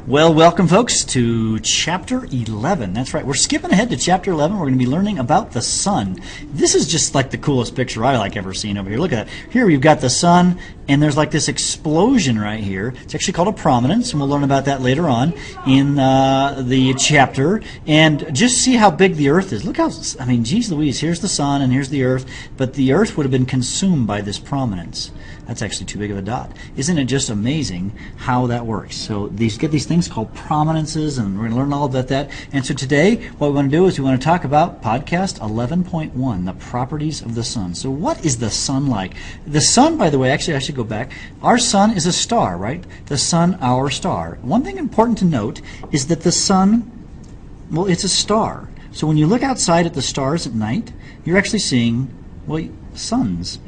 Well, welcome folks to Chapter 11. That's right, we're skipping ahead to Chapter 11. We're going to be learning about the sun. This is just like the coolest picture I ever seen over here. Look at that. Here you've got the sun, and there's like this explosion right here. It's actually called a prominence, and we'll learn about that later on in the chapter. And just see how big the Earth is. Look how, I mean, geez Louise, here's the sun and here's the Earth, but the Earth would have been consumed by this prominence. That's actually too big of a dot. Isn't it just amazing how that works? So get these things called prominences, and we're going to learn all about that. And so today, what we want to do is we want to talk about podcast 11.1, the properties of the sun. So what is the sun like? The sun, by the way, actually I should go back. Our sun is a star, right? The sun, our star. One thing important to note is that the sun, well, it's a star. So when you look outside at the stars at night, you're actually seeing, well, suns.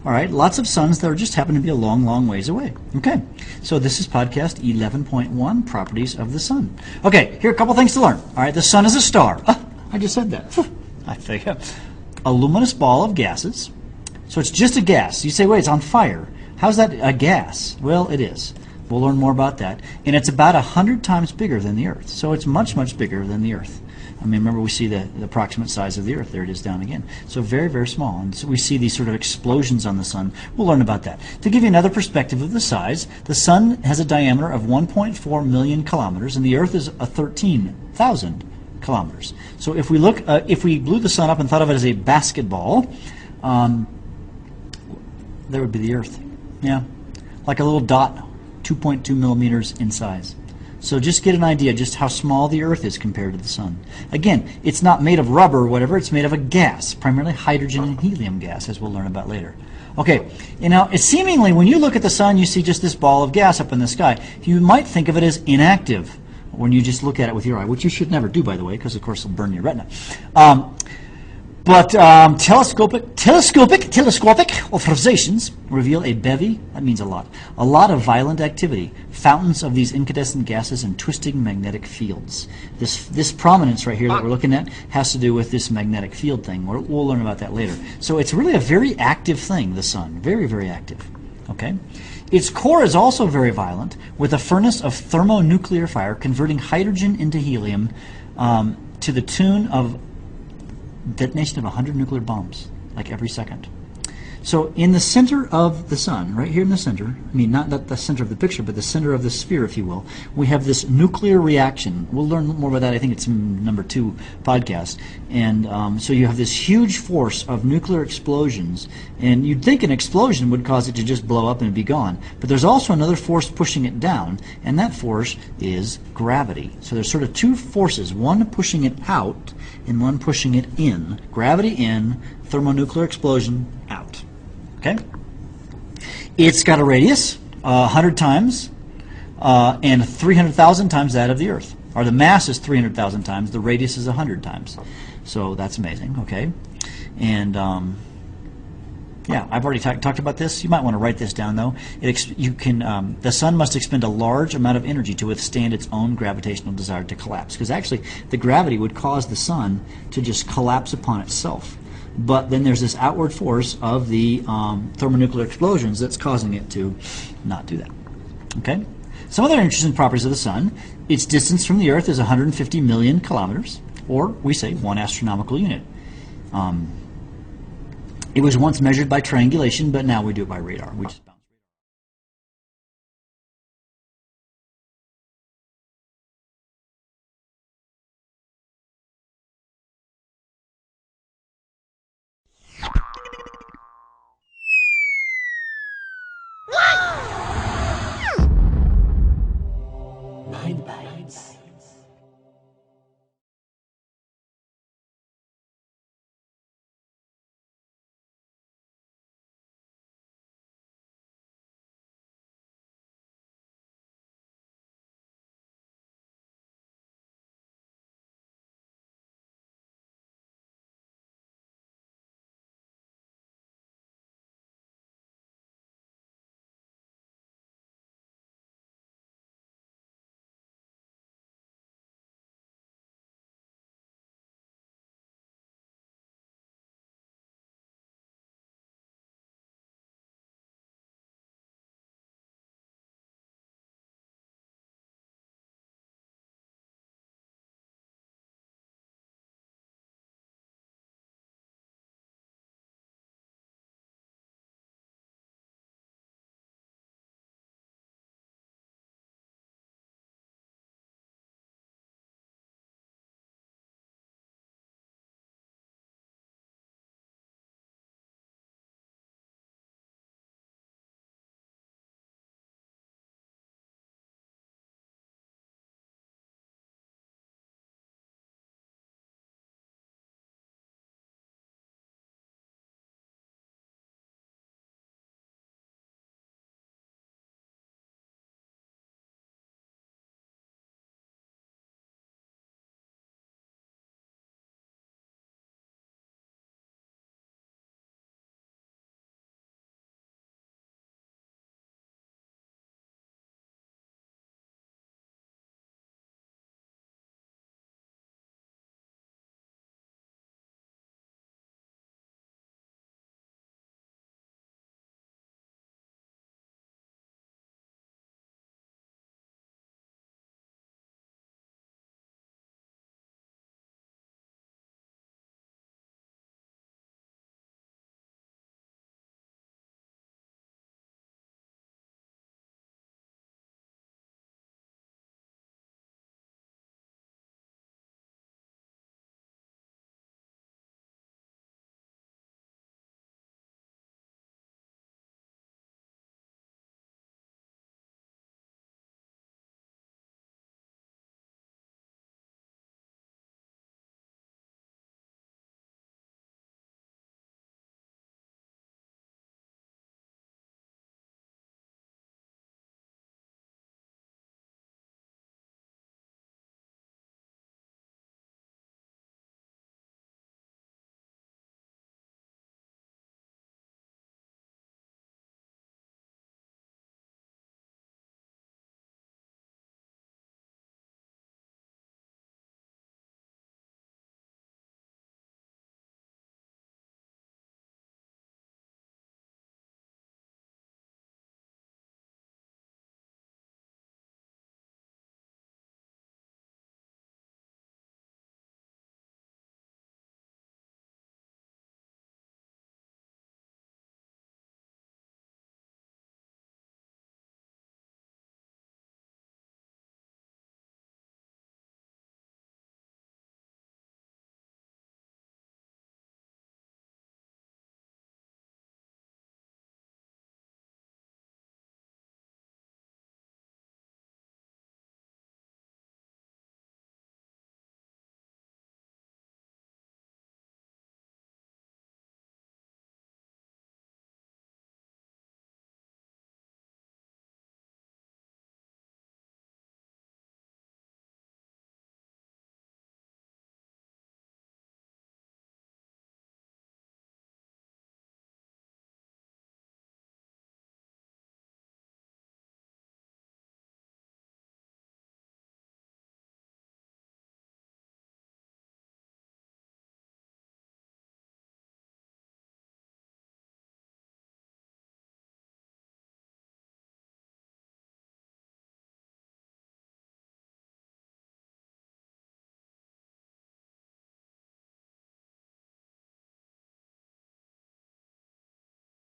All right, lots of suns that are just happen to be a long, long ways away. Okay, so this is podcast 11.1, properties of the sun. Okay, here are a couple things to learn. All right, the sun is a star. I just said that. I think a luminous ball of gases. So it's just a gas. You say, wait, it's on fire. How's that a gas? Well, it is. We'll learn more about that. And it's about 100 times bigger than the Earth. So it's much, much bigger than the Earth. I mean, remember we see the approximate size of the Earth. There it is down again. So very, very small. And so we see these sort of explosions on the sun. We'll learn about that. To give you another perspective of the size, the sun has a diameter of 1.4 million kilometers, and the Earth is 13,000 kilometers. So if we look, if we blew the sun up and thought of it as a basketball, there would be the Earth. Yeah, like a little dot, 2.2 millimeters in size. So just get an idea just how small the Earth is compared to the sun. Again, it's not made of rubber or whatever, it's made of a gas, primarily hydrogen and helium gas, as we'll learn about later. Okay, you know, it's seemingly when you look at the sun, you see just this ball of gas up in the sky. You might think of it as inactive when you just look at it with your eye, which you should never do, by the way, because of course it'll burn your retina. But telescopic observations reveal a bevy, that means a lot of violent activity, fountains of these incandescent gases and twisting magnetic fields. This prominence right here that we're looking at has to do with this magnetic field thing. We'll learn about that later. So it's really a very active thing, the sun, very, very active. Okay? Its core is also very violent, with a furnace of thermonuclear fire converting hydrogen into helium to the tune of detonation of 100 nuclear bombs, like every second. So in the center of the sun, right here in the center, I mean not the center of the picture, but the center of the sphere, if you will, we have this nuclear reaction. We'll learn more about that, I think it's in number 2 podcast. And so you have this huge force of nuclear explosions, and you'd think an explosion would cause it to just blow up and be gone. But there's also another force pushing it down, and that force is gravity. So there's sort of two forces, one pushing it out and one pushing it in. Gravity in, thermonuclear explosion out. Okay? It's got a radius 100 times and 300,000 times that of the Earth. Or the mass is 300,000 times, the radius is 100 times. So that's amazing, okay? And yeah, I've already talked about this. You might want to write this down, though. The sun must expend a large amount of energy to withstand its own gravitational desire to collapse. Because actually, the gravity would cause the sun to just collapse upon itself. But then there's this outward force of the thermonuclear explosions that's causing it to not do that. Okay? Some other interesting properties of the sun. Its distance from the Earth is 150 million kilometers, or we say 1 astronomical unit. It was once measured by triangulation, but now we do it by radar. We just